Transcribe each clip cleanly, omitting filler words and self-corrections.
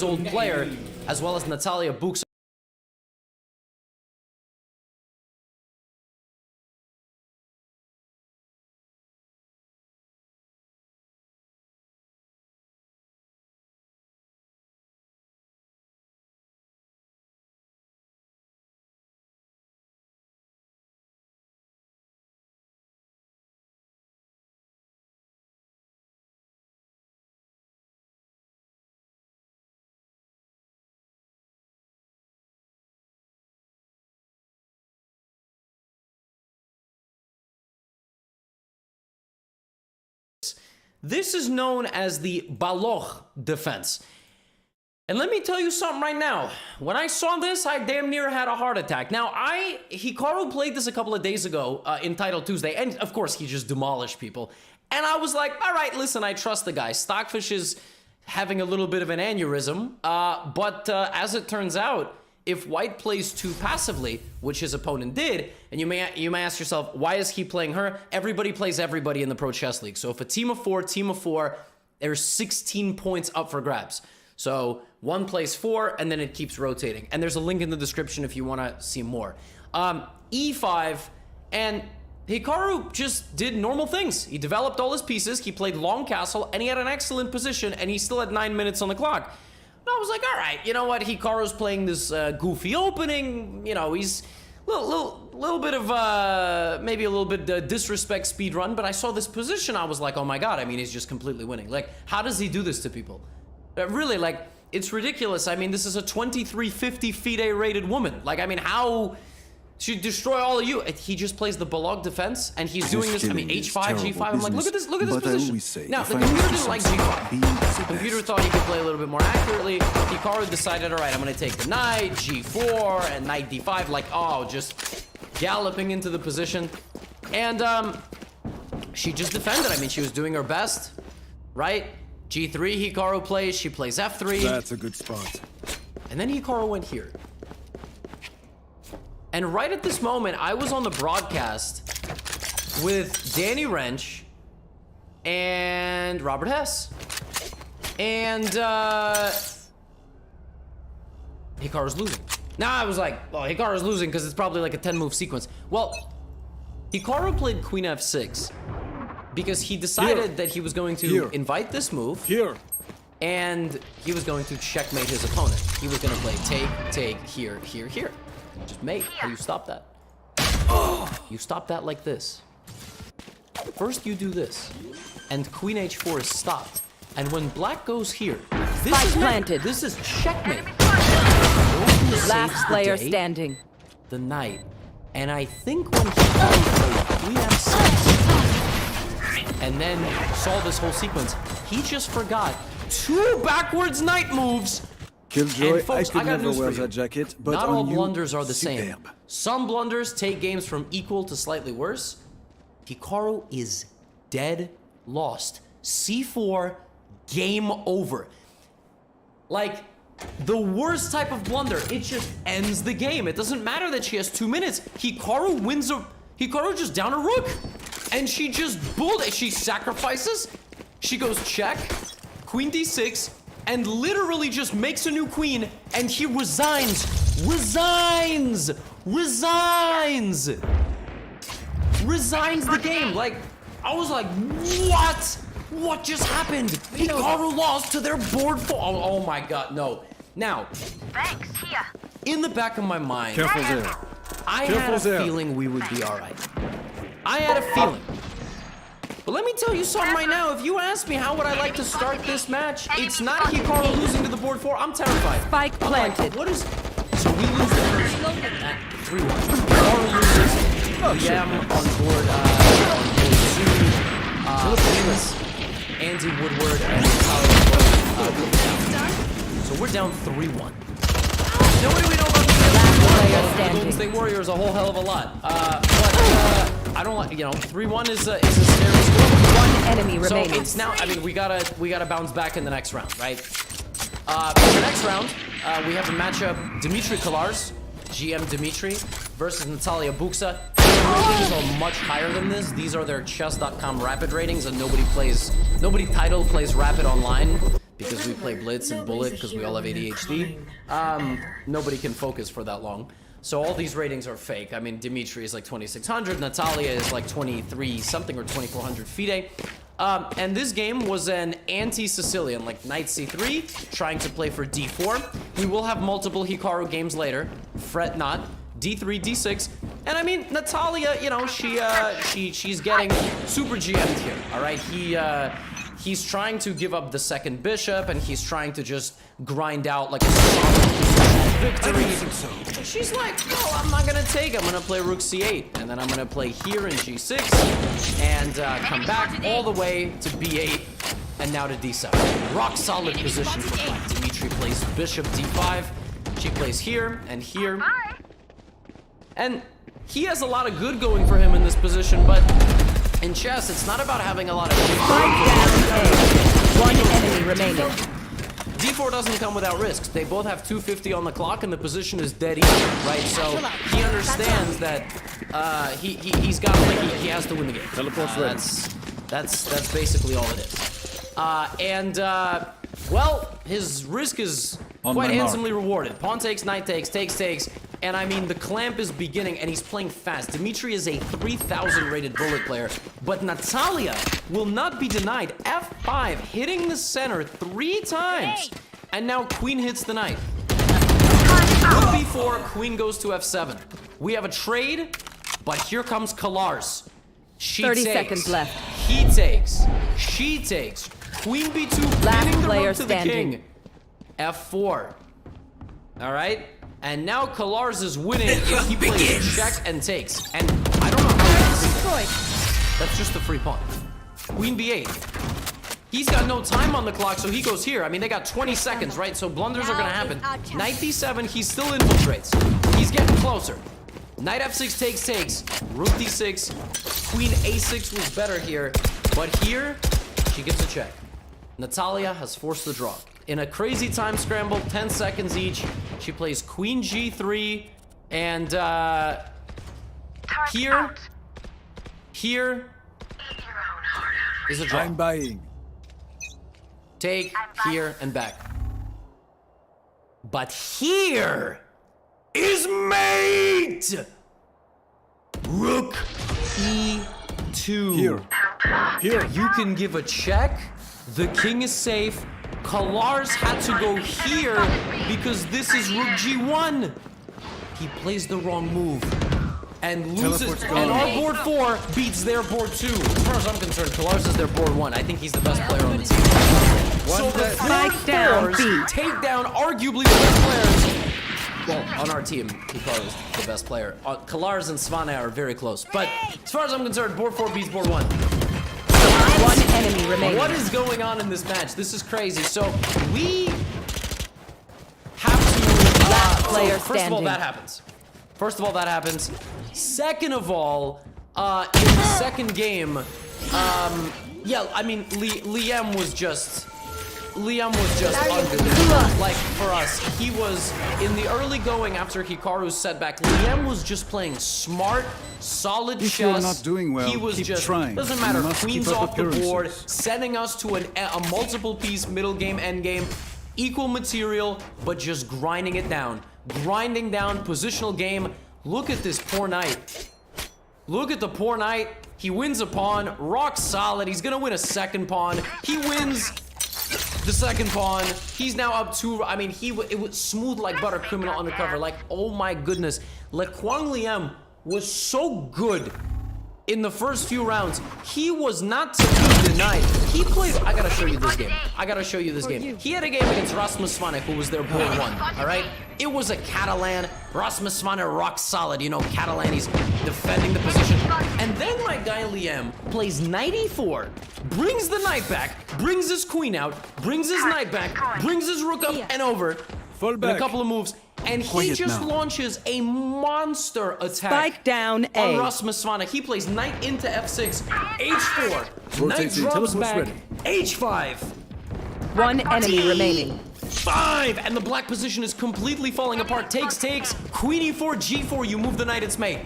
old player, as well as Natalia Buksa. This is known as the Baloch defense. And let me tell you something right now. When I saw this, I damn near had a heart attack. Now, Hikaru played this a couple of days ago in Title Tuesday, and of course, he just demolished people. And I was like, all right, listen, I trust the guy. Stockfish is having a little bit of an aneurysm, but as it turns out, if White plays too passively, which his opponent did, and you may ask yourself, why is he playing her? Everybody plays everybody in the Pro Chess League. So if a team of four, there's 16 points up for grabs. So one plays 4, and then it keeps rotating. And there's a link in the description if you want to see more. E5, and Hikaru just did normal things. He developed all his pieces, he played long castle, and he had an excellent position, and he still had 9 minutes on the clock. I was like, all right, you know what? Hikaru's playing this goofy opening. You know, he's little bit of maybe a little bit disrespect speed run. But I saw this position, I was like, oh my god! I mean, he's just completely winning. Like, how does he do this to people? Really, like, it's ridiculous. I mean, this is a 2350 FIDE rated woman. Like, I mean, how? She'd destroy all of you. He just plays the Balog defense, and he's doing this. I mean, H5, G5. I'm like, look at this position. Now, the computer didn't like G5. The computer thought he could play a little bit more accurately. Hikaru decided, all right, I'm going to take the knight, G4, and knight D5. Like, oh, just galloping into the position. And she just defended. I mean, she was doing her best, right? G3, Hikaru plays. She plays F3. That's a good spot. And then Hikaru went here. And right at this moment, I was on the broadcast with Danny Wrench and Robert Hess. And Hikaru's losing. Now I was like, oh, Hikaru's losing because it's probably like a 10-move sequence. Well, Hikaru played Queen F6 because he decided that he was going to invite this move. And he was going to checkmate his opponent. He was going to play take, here. Just mate. How do you stop that? You stop that like this. First you do this. And Queen H4 is stopped. And when black goes here, this is planted. This is checkmate. Last player standing. The knight. And I think when he played Queen F6 and then saw this whole sequence, he just forgot 2 backwards knight moves. Killjoy, folks, I could never wear that jacket, but not all on blunders are the superb. same. Some blunders take games from equal to slightly worse. Hikaru is dead lost. C4, game over. Like, the worst type of blunder, it just ends the game. It doesn't matter that she has 2 minutes. Hikaru wins Hikaru just down a rook. And she just she sacrifices. She goes check, Queen D6, and literally just makes a new queen, and he resigns the game. Like, I was like, what just happened? Hikaru lost to their board 4. Oh my god, no. Now, thanks, here. In the back of my mind, Careful there. I had a feeling we would be all right. I had a feeling. But let me tell you something right now. If you ask me how would I like to start this match, it's not Hikaru losing to the board 4. I'm terrified. Spike planted. What is... So we lose the first at 3-1. Hikaru loses. Yeah, I'm on board 2. Andy Woodward and so we're down 3-1. Know what do we know about the Golden State Warriors? A whole hell of a lot. I don't like, 3-1 is a scary score. 1 enemy remaining. So it's now, I mean, we gotta bounce back in the next round, right? For the next round, we have a matchup: Dimitri Kalars, GM Dimitri, versus Natalia Buksa. Their ratings are much higher than this. These are their chess.com rapid ratings, and nobody title plays rapid online because we play Blitz and Bullet because we all have ADHD, nobody can focus for that long. So all these ratings are fake. I mean, Dimitri is like 2,600, Natalia is like 23 something or 2,400 FIDE. And this game was an anti-Sicilian, like Knight C3, trying to play for D4. We will have multiple Hikaru games later. Fret not. D3, D6. And I mean, Natalia, you know, she's getting super GM'd here, all right? He's trying to give up the second bishop, and he's trying to just grind out like a solid victory. She's like, no, I'm not gonna take. I'm gonna play Rook C8, and then I'm gonna play here in G6, and come back all the way to B8, and now to D7. Rock solid position for Black. Dimitri plays Bishop D5. She plays here and here, and he has a lot of good going for him in this position, but in chess, it's not about having a lot of. One enemy remaining. D4 doesn't come without risks. They both have 250 on the clock, and the position is dead even, right? So he understands that he's got like he has to win the game. Teleport's ready. That's basically all it is. Well, his risk is quite handsomely rewarded. Pawn takes, knight takes, takes. And I mean, the clamp is beginning, and he's playing fast. Dimitri is a 3,000 rated bullet player, but Natalia will not be denied. F5, hitting the center 3 times. And now queen hits the knight. Rook B4, queen goes to F7. We have a trade, but here comes Kalars. She 30 takes. seconds left. He takes. She takes. Queen B2, Last pinning the player rook to the standing. king. F4. All right? And now Kalars is winning if he plays check and takes. And I don't know how he's destroyed. That's just a free pawn. Queen B8. He's got no time on the clock, so he goes here. I mean, they got 20 seconds, right? So blunders are gonna happen. Knight D7, he still infiltrates. He's getting closer. Knight F6 takes. Rook D6. Queen A6 was better here. But here, she gets a check. Natalia has forced the draw. In a crazy time scramble, 10 seconds each, she plays Queen G3, and here is a draw. I'm buying. Take, here, and back. But here is mate! Rook E2. Here. You can give a check. The king is safe. Kalars had to go here because this is Rook G1. He plays the wrong move and loses. And our board 4 beats their board 2. As far as I'm concerned, Kalars is their board 1. I think he's the best player on the team. So the board 4s take down arguably the best players. Well, on our team, Hikaru is the best player. Kalars and Svane are very close. But as far as I'm concerned, board 4 beats board 1. One enemy remaining. What is going on in this match? This is crazy. So we have to. Last player First of all, that happens. Second of all, in the second game, yeah, I mean, Liam was just unbelievable. Like, for us, he was, in the early going after Hikaru's setback, Liam was just playing smart, solid chess. If you're not doing well, he was keep just, trying. doesn't matter, You must queens keep up off the board, appearances. sending us to a multiple piece middle game, end game, equal material, but just grinding it down. Grinding down, positional game. Look at this poor knight. Look at the poor knight. He wins a pawn, rock solid. He's gonna win a second pawn. He wins the second pawn. He's now up 2. I mean, it was smooth like butter, criminal undercover. Like, oh my goodness. Like, Kwang Liam was so good in the first few rounds. He was not to be denied. He played. I gotta show you this game. He had a game against Rasmus Svane, who was their board 1. All right. It was a Catalan. Rasmus Svane rock solid. You know, Catalan. He's defending the position. And then my guy Liam plays knight e4, brings the knight back, brings his queen out, brings his knight back, brings his rook up and over. Fall In back. a couple of moves. And he Quiet just now. launches a monster attack. Spike down On A. Rasmus Svane. He plays knight into f6, h4, knight Rotating, drops teleport's back, ready. h5, One enemy remaining. 5, and the black position is completely falling apart. Takes, queen e4, g4, you move the knight, it's mate.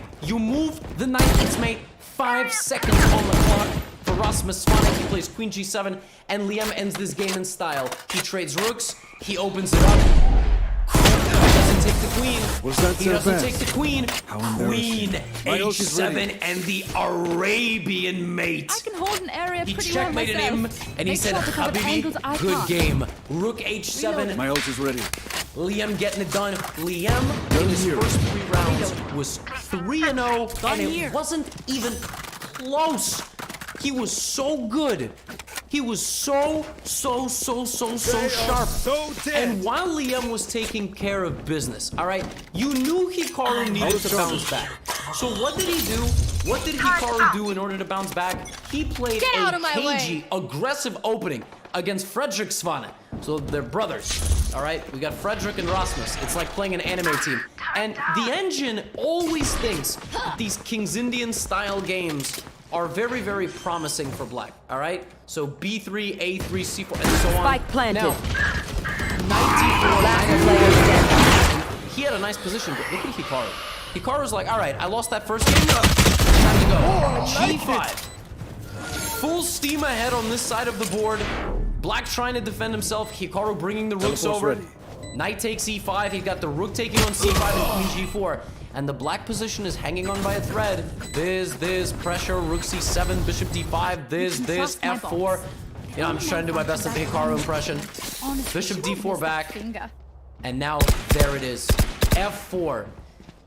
5 seconds on the clock for Rasmus Svane. plays queen g7, and Liam ends this game in style. He trades rooks, he opens it up. Doesn't take the queen. Was that He so doesn't fast? take the queen. How Queen embarrassing. My ult is ready. h7 and the Arabian mate. I can hold an area He pretty well checkmated myself. him, and he Make said, sure to cover Habibi, angles I good can't. game. Rook h7. My ult is ready. Liam getting it done. Liam, in his here. first 3 rounds, was 3-0, and here. it wasn't even close. He was so good. He was so sharp. So dead. And while Liam was taking care of business, all right, you knew Hikaru needed to bounce back. So what did he do? What did Hikaru do in order to bounce back? He played Get out a of my cagey, way. aggressive opening against Frederick Svane. So they're brothers, all right? We got Frederick and Rasmus. It's like playing an anime team. And the engine always thinks that these King's Indian style games are very, very promising for black, all right? So B3, A3, C4, and so on. Spike planted. Now, knight D4, Last knight player F4. standing. He had a nice position, but look at Hikaru. Hikaru's like, all right, I lost that first game, time to go. G5. Full steam ahead on this side of the board. Black trying to defend himself. Hikaru bringing the rooks Teleport's over. ready. Knight takes E5. He's got the rook taking on C5 and queen G4. And the black position is hanging on by a thread. This, pressure, rook C7, bishop D5, this, trust my F4. boss. Yeah, I'm just trying to do my best at the Hikaru impression. Honestly, Bishop she won't D4 miss that back. finger. And now, there it is. F4.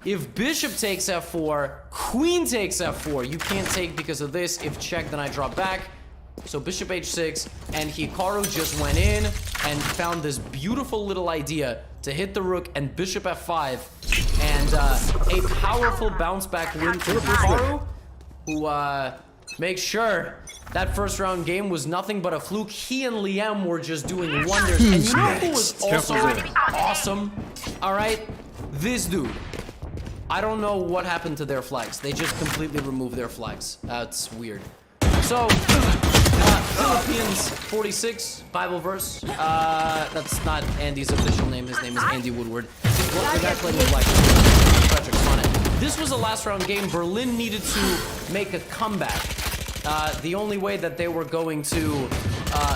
If bishop takes F4, queen takes F4. You can't take because of this. If check, then I drop back. So bishop H6, and Hikaru just went in and found this beautiful little idea to hit the rook and bishop F5. And a powerful bounce back win for Hikaru, who makes sure that first round game was nothing but a fluke. He and Liam were just doing wonders. And you know who was also awesome? All right, this dude. I don't know what happened to their flags. They just completely removed their flags. That's weird. So, Philippines 46, Bible verse. That's not Andy's official name. His name is Andy Woodward. Well, the guy playing with black. Frederick Svane. This was a last round game. Berlin needed to make a comeback. The only way that they were going to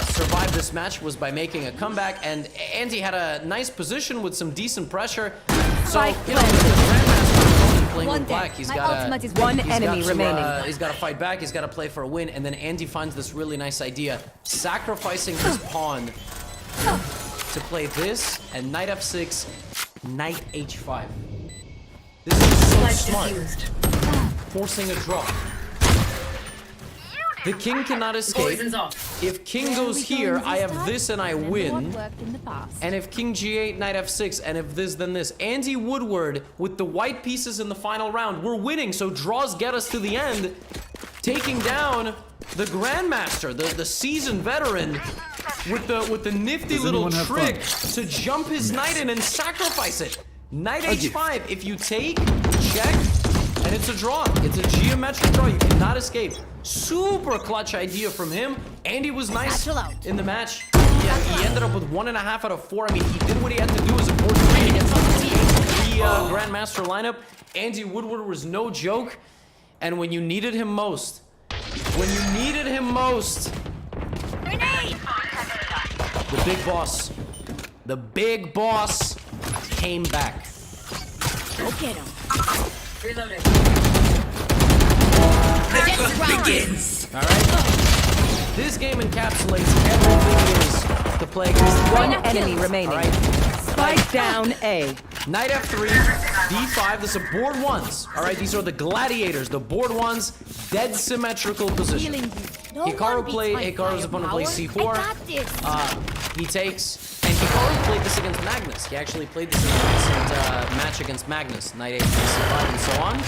survive this match was by making a comeback, and Andy had a nice position with some decent pressure. So, you know, the Grandmaster playing with black, he's got One enemy remaining. he's got to fight back, he's got to play for a win, and then Andy finds this really nice idea, sacrificing his pawn to play this, and knight F6, knight H5. This is so smart. Forcing a draw. The king cannot escape. If king goes here, I have this and I win. And if king G8, knight F6, and if this, then this. Andy Woodward, with the white pieces in the final round, we're winning, so draws get us to the end, taking down the Grandmaster, the seasoned veteran, with the nifty Does little anyone have trick fun? to jump his knight in and sacrifice it. Knight H5, if you take, check, and it's a draw. It's a geometric draw. You cannot escape. Super clutch idea from him. Andy was nice in the match. He ended up with 1.5 out of 4. I mean, he did what he had to do as a 4-3 against the Grandmaster lineup. Andy Woodward was no joke. And when you needed him most, the big boss came back. Go get him. Reloading. All right. This game encapsulates everything it is to play against One enemy remaining. All right. Spike down A. Knight F3, D5. This are board ones. All right. These are the gladiators. The board ones, dead symmetrical position. Hikaru's opponent plays C4. He takes, and Hikaru played this against Magnus. He actually played this in a recent match against Magnus. Knight A3, C5, and so on.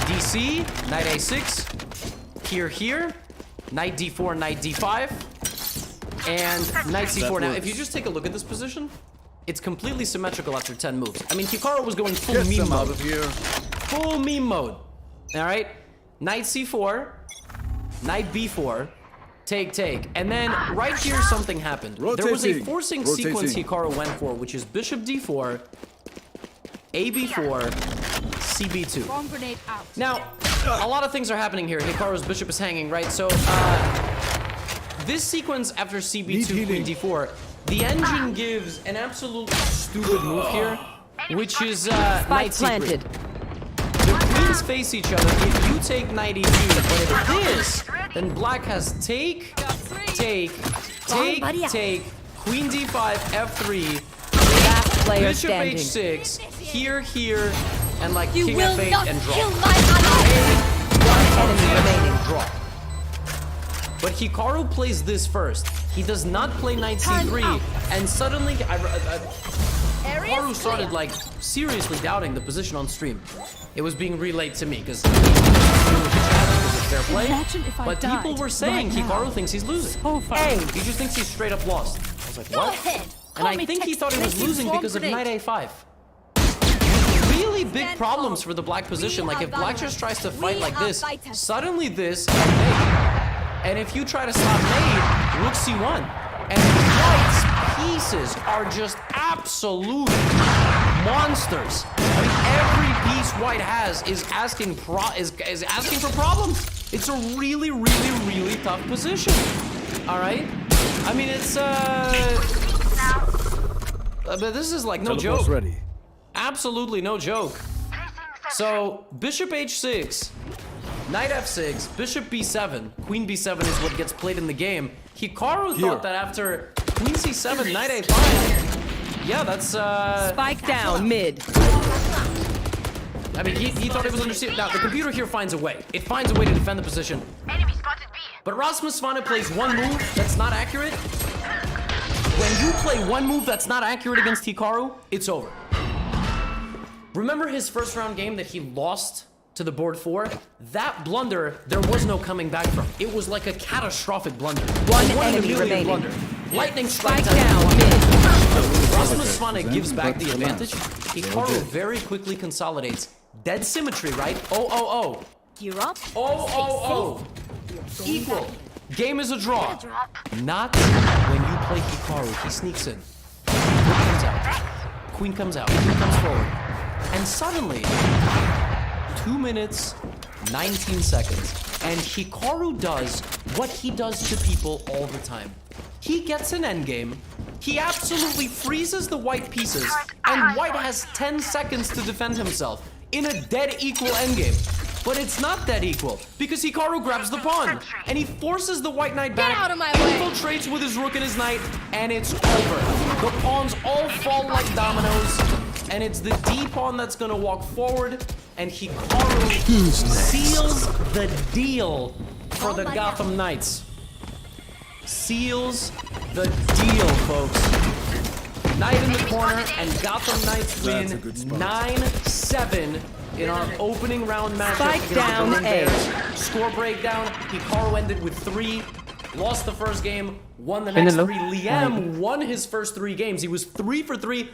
DC, knight A6, here, knight D4, knight D5, and knight C4. Now, if you just take a look at this position, it's completely symmetrical after 10 moves. I mean, Hikaru was going full Get meme them out mode. of here. Full meme mode. All right? Knight C4, knight B4, take. And then right here, something happened. There was a forcing sequence Hikaru went for, which is bishop D4, AB4, CB2. Bomb grenade out. Now, a lot of things are happening here. Hikaru's bishop is hanging, right? So, this sequence after CB2, Queen D4, the engine gives an absolutely stupid move here, which is Knight Spike C3. planted. The queens face each other. If you take Knight E2, but if this, then Black has take, take, Queen D5, F3, Last player Bishop standing. H6, here, and like You King will F8 not and draw. kill my ally. Enemy remaining. Draw. But Hikaru plays this first. He does not play Knight C3, and suddenly Hikaru started like seriously doubting the position on stream. It was being relayed to me because it's fair play. Imagine if I But people died were saying right now. Hikaru thinks he's losing. So far. He just thinks he's straight up lost. I was like, Go what? ahead. And I Call me think he text thought he was placing losing bomb because of grenade. Knight A5. Really big Stand problems tall. for the black position. Like if are black Valorant. just tries to fight We like are this, fighters. suddenly this and mate. And if you try to stop mate, rook C1. And white's pieces are just absolute monsters. I mean, every piece white has is asking is asking for problems. It's a really, really, really tough position. All right. I mean, it's but this is like no Teleport's joke. ready. Absolutely no joke. So, Bishop H6, Knight F6, Bishop B7, Queen B7 is what gets played in the game. Hikaru Here. thought that after Queen C7, Knight A5, yeah, that's Spike down mid. I mean, he thought it was understood. Now, the computer here finds a way. It finds a way to defend the position. Enemy spotted B. But Rasmus Svane plays one move that's not accurate. When you play one move that's not accurate against Hikaru, it's over. Remember his first round game that he lost to the board 4? That blunder, there was no coming back from. It was like a catastrophic blunder. One in a enemy million remaining. blunder. Lightning strike Spike down mid. Rasmus Svane gives back the advantage. Hikaru very quickly consolidates. Dead symmetry, right? Oh. Gear up. Oh. Equal. Game is a draw. Not when you play Hikaru. He sneaks in. Rook comes out. Queen comes out. Queen comes forward. And suddenly, 2 minutes, 19 seconds. And Hikaru does what he does to people all the time. He gets an endgame. He absolutely freezes the white pieces. And white has 10 seconds to defend himself in a dead equal endgame. But it's not that equal, because Hikaru grabs the pawn, and he forces the white knight back, out of my way. infiltrates with his rook and his knight, and it's over. The pawns all fall like dominoes, and it's the D pawn that's gonna walk forward, and Hikaru seals the deal for the Gotham Knights. Seals the deal, folks. Knight in the corner, and Gotham Knights win 9-7 in our opening round matchup Spike against down the Berlin A. Bears. Score breakdown, Hikaru ended with 3, lost the first game, won the next 3. Liam won his first 3 games. He was 3 for 3,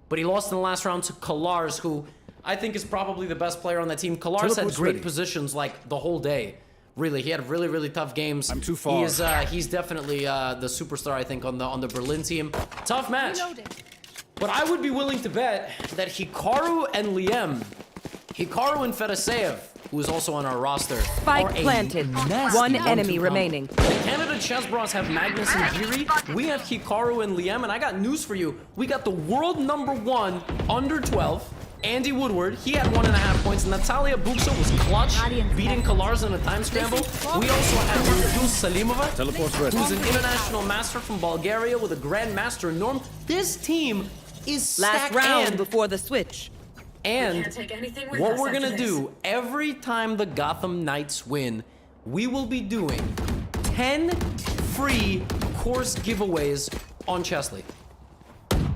but he lost in the last round to Kalars, who I think is probably the best player on that team. Kalars had Teleport's great ready. positions like the whole day. Really, he had really, really tough games. I'm too far. He's definitely the superstar, I think, on the Berlin team. Tough match. But I would be willing to bet that Hikaru and Liam, Hikaru and Fedoseev, who is also on our roster, are Spike a planted. nasty One 1-2 enemy combo. remaining. The Canada Chess Bros have Magnus and Giri. We have Hikaru and Liam, and I got news for you. We got the world #1 under 12. Andy Woodward, he had 1.5 points. Natalia Buksa was clutch, beating Kalars in a time scramble. We also have Rudus Salimova, Teleport's ready. who's an international master from Bulgaria with a grandmaster in Norm. This team is Last stacked, round before the switch. and Take anything with what us we're after gonna this. do, every time the Gotham Knights win, we will be doing 10 free course giveaways on Chesley.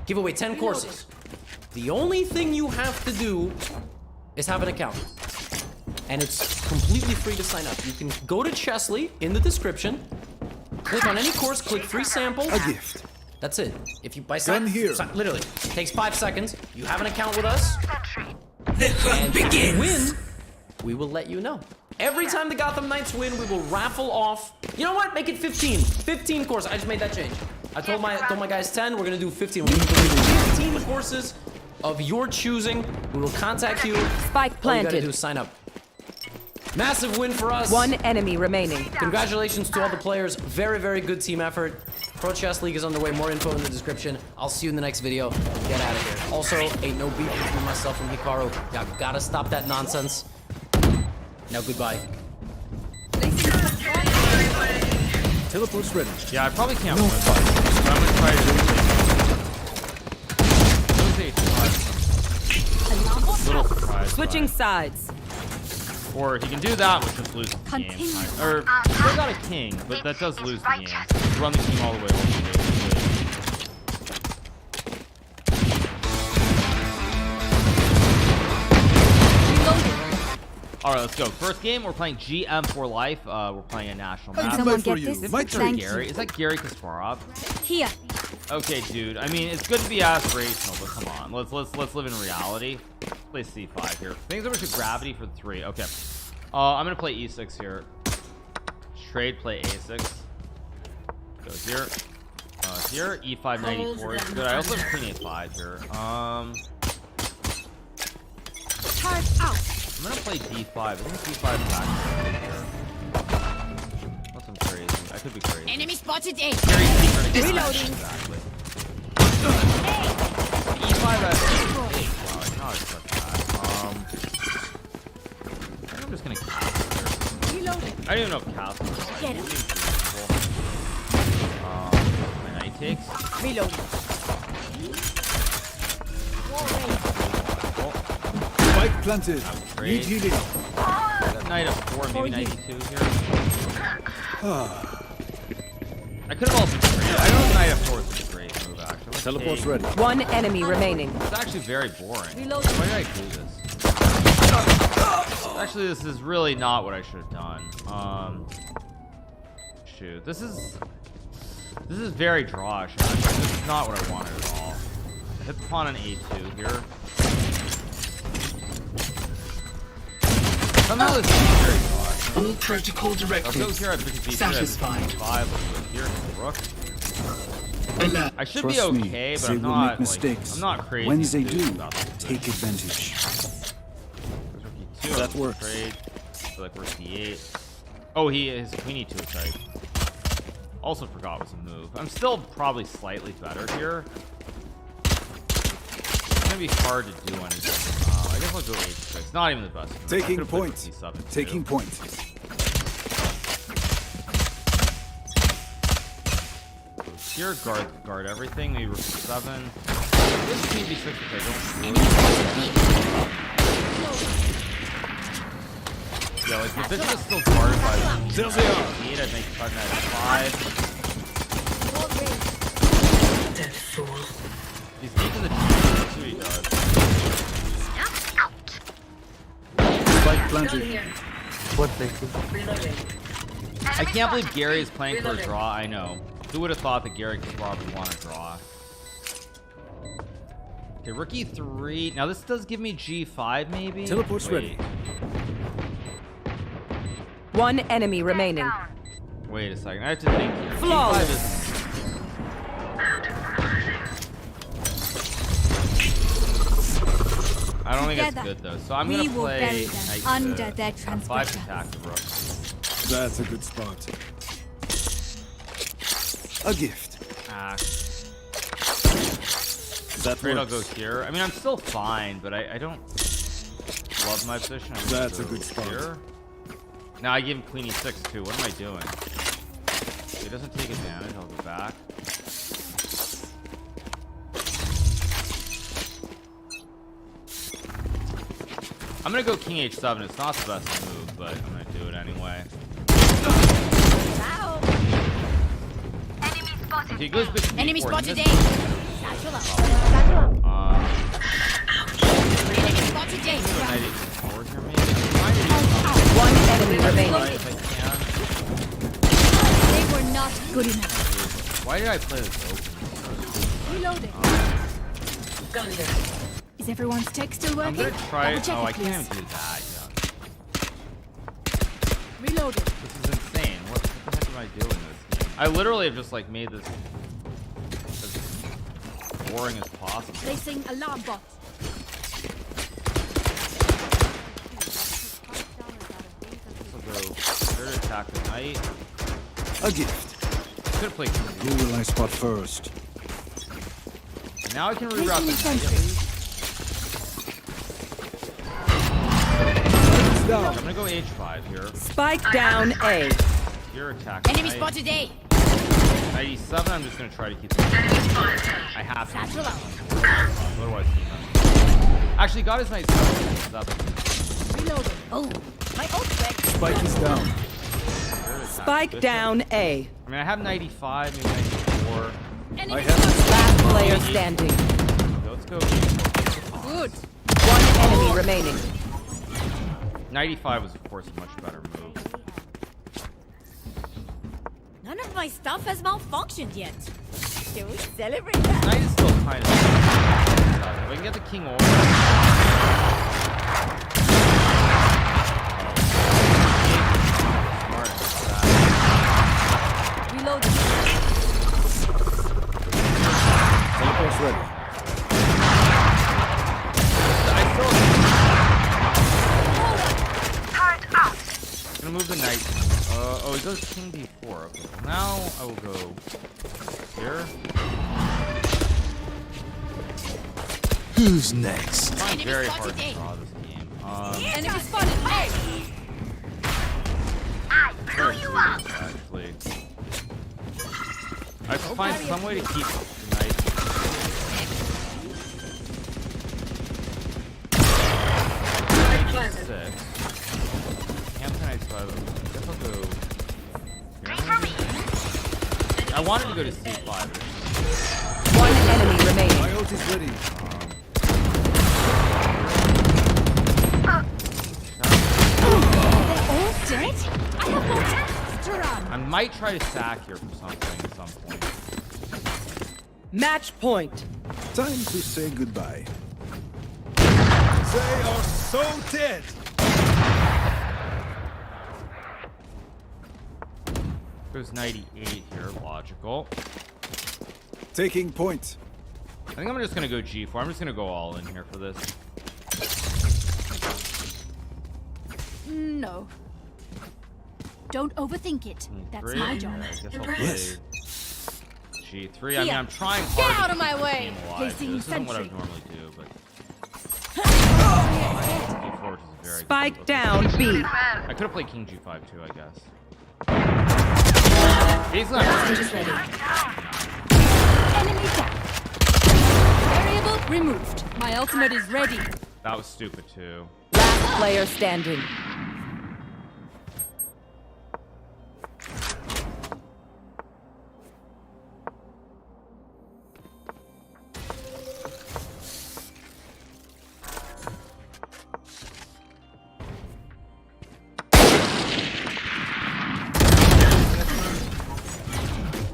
Give away 10 courses. The only thing you have to do is have an account. And it's completely free to sign up. You can go to Chesley in the description, click on any course, click free sample. A gift. That's it. If you by Done here. literally takes 5 seconds. You have an account with us. The hunt And if you begins. win, we will let you know. Every time the Gotham Knights win, we will raffle off. You know what? Make it 15. 15 courses. I just made that change. I told my guys 10. We're gonna do 15. We're gonna do 15 courses of your choosing. We will contact you. Spike All you gotta planted. do is sign up. Massive win for us. One enemy remaining. Congratulations to all the players. Very, very good team effort. Pro Chess League is underway. More info in the description. I'll see you in the next video. Get out of here. Also, ain't no beef between myself and Hikaru. Y'all gotta stop that nonsense. Now, goodbye. Teleport's ready. Yeah, I probably can't win, but I'm gonna try to little surprise. Switching sides. Or he can do that, which just loses the game. Or still got a king, but that does lose the game. Run the team all the way over the game. Alright, let's go. First game, we're playing GM for life. We're playing a national map. Someone for get you. this? My Is that turn. Gary? Is that Gary Kasparov? Here. Okay, dude. I mean, it's good to be aspirational, but come on. Let's live in reality. Play C5 here. Things over to gravity for the 3. Okay. I'm gonna play E6 here. Trade, play A6. Goes here. Here, E5 94 is good. I also have Queen A5 here. Turret out. I'm gonna play D5. I think D5 is actually here. Unless I'm crazy. I could be crazy. Enemy spotted A. Very secret against Reloading. exactly. E5 has wow, I cannot expect that. I think I'm just gonna cast here. Reloading. I don't even know if cast is Get him. my knight takes. Reloading. Spike planted. Trade. Need healing. Knight of 4, maybe 92 here. I could have also traded. I don't know if knight of 4 is a great move, actually. Teleport's Take. ready. One enemy remaining. It's actually very boring. Reloading. Why did I do this? Actually, this is really not what I should have done. Shoot, this is very drawish. Actually. This is not what I wanted at all. I hit the pawn on A2 here. Somehow this is very drawish. All protocol I'll go directives here at bishop B3 satisfied. at 5. Let's go here to the rook. Alert. I should be Trust me, okay, but they I'm will not make mistakes. I'm not crazy. When they enthused do, about this. take advantage. There's rook E2. That works. Trade. So like rook E8. Oh, he is queen E2 type. Also forgot was a move. I'm still probably slightly better here. It's gonna be hard to do anything. I guess I'll go H6. Not even the best move. I Taking could've played point. rook E7 too. Taking point. Here, guard everything. Maybe rook E7. This is queen B6, which I don't really. Yeah, like the bishop is still guarded by the There they are. E8. I think knight at 5. Dead fool. He's taking the 2, he does. Spike planted. Reloading. I can't believe Gary is playing for a draw. I know. Who would have thought that Gary could probably want to draw? Okay, rook E3. Now this does give me G5 maybe? Teleport's ready. One enemy remaining. Wait a second. I have to think here. Flawless. G5 is... I don't think it's Together, good though. So I'm we gonna will bury play them knight under to their F5 to transgressions. attack the rook. That's a good spot. A gift. Ah, That trade I'll works. go here. I mean, I'm still fine, but I don't love my position. I'm gonna That's a go good spot. here. Now I give him queen E6 too. What am I doing? He doesn't take advantage. I'll go back. I'm gonna go king H7. It's not the best move, but I'm gonna do it anyway. If he goes bishop Enemy D4, spotted he A. misses. Satchel up. Enemy spotted A. Knight H4 here maybe. One enemy remaining. If I They were not good enough. can. Why did I play this open? Reloading. Gun here. Is everyone's tech still I'm working? gonna try it. Double check Oh, I it, can't please. even do that yet. Reloading. This is insane. What the heck am I doing in this game? I literally have just like made this as boring as possible. Placing alarm bot. attack the knight. A gift. Could have played Who will I spot first? now I can reroute the knight. It's down. I'm gonna go h5 here. Spike down A. Your attack. Enemy knight. spotted A. 97. I'm just gonna try to keep it. I have to. Satchel out. Otherwise, actually, got his knight 7. Reloading. Oh, my ult back. Spike is down. Spike down A. I mean, I have 95, maybe 94. Enemy have- spotted. Last player standing. Okay, let's go. 84. Good. One enemy remaining. 95 was, of course, a much better move. None of my stuff has malfunctioned yet. Can we celebrate that? Knight is still kind of. If I can get the king over. Reloading. Teleport's ready. I'm gonna move the knight. Oh, he goes king d4. Okay, well, now I will go here. Who's next? It's Enemy very spotted hard to A. draw this game. Enemy spotted A. Very serious, actually. I have to find some way to keep the knight. Planted. 6. Hampton Knight's 5. I guess I'll go here. I wanted to go to c5. One enemy remaining. My ult is ready. All dead? I have no tests to run. I might try to sack here for something at some point. Match point. Time to say goodbye. They are so dead. Goes 98 here, logical. Taking point. I think I'm just gonna go G4. I'm just gonna go all in here for this. No. Don't overthink it. That's Three? my job. I guess I'll play Yes. G3. I mean, Here. I'm trying Get hard out to of my keep this way. game alive. Placing This isn't what I would sentry. normally do, but G4, which is a very Spike good down B. I could have played King G5 too, I guess. Basically, I'm just Enemy down. Variable removed. My ultimate is ready. that was stupid too. Last player standing.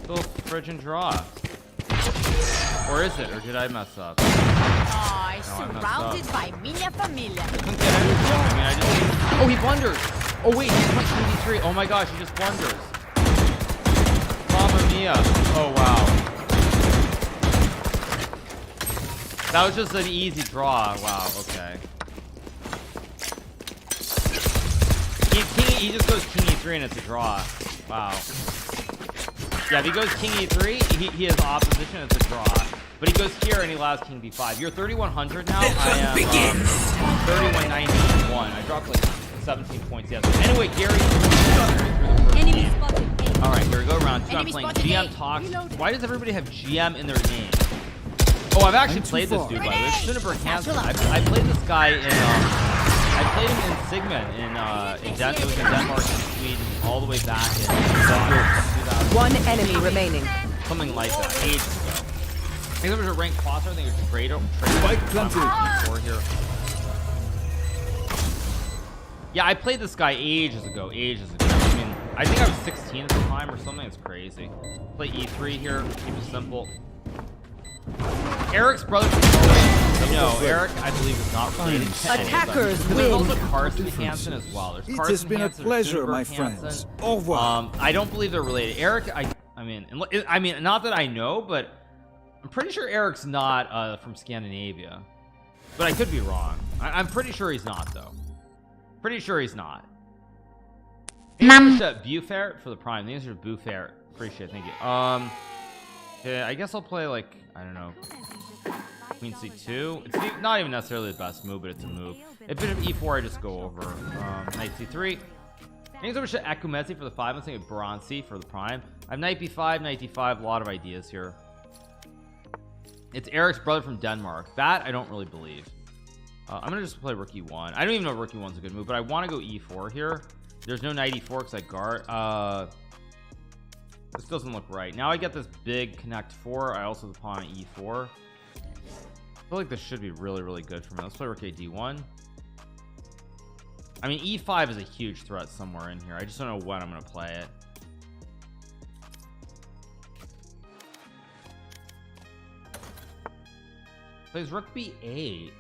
Still frigid draw. Or is it? Or did I mess up? Oh, I messed surrounded up. by minha familia. Couldn't get anything. I mean, I just. Oh, he blunders. Oh wait, he's punching 83. Oh my gosh, he just blunders. Mamma mia. Oh wow. That was just an easy draw. Wow. Okay. He just goes king e3 and it's a draw. Wow. Yeah, if he goes king e3, he has opposition, it's a draw. But he goes here and he allows king d5. You're 3100 now. I am 3191. I dropped like 17 points yesterday. Anyway, Gary. Enemy spotted A. All right, here we go. Round 2. I'm Enemy playing spotted GM A. Talks. Reloading. Why does everybody have GM in their name? Oh, I've actually I'm too played this far. dude, by the way. It's Shinneberg Hansen. Satchel I played this guy in I played him in Sigma it was in Denmark and Sweden all the way back in 2000, One enemy remaining. something like that, ages ago. I think there was a ranked closer. I think it was a trade Spike planted. here. Yeah, I played this guy ages ago. I mean, I think I was 16 at the time or something. It's crazy. Play E3 here. Keep it simple. Eric's brother. No, Eric, I believe, is not related to any of them. Attackers But there's win. also Carson Hansen as well. There's It Carson has been a Hansen, pleasure, Shinneberg my Hansen. friends. Au revoir. I don't believe they're related. Eric, I mean, not that I know, but I'm pretty sure Eric's not from Scandinavia. But I could be wrong. I'm pretty sure he's not, though. Pretty sure he's not. Buffair for the prime. These are Buffair. Appreciate it. Thank you. Yeah, I guess I'll play like, I don't know, Queen C2. It's not even necessarily the best move, but it's a move. If bit of E4, I just go over Knight C3. Thanks so much to Akumezi for the 5. I'm thinking Bronze C for the prime. I have Knight B5, Knight D5. A lot of ideas here. It's Eric's brother from Denmark. That I don't really believe. I'm gonna just play Rook E1. I don't even know if Rook E1's a good move, but I want to go E4 here. There's no Knight E4 because I guard. This doesn't look right. Now I get this big connect 4. I also have the pawn E4. I feel like this should be really, really good for me. Let's play Rook A D1. I mean, E5 is a huge threat somewhere in here. I just don't know when I'm going to play it. Plays Rook B8.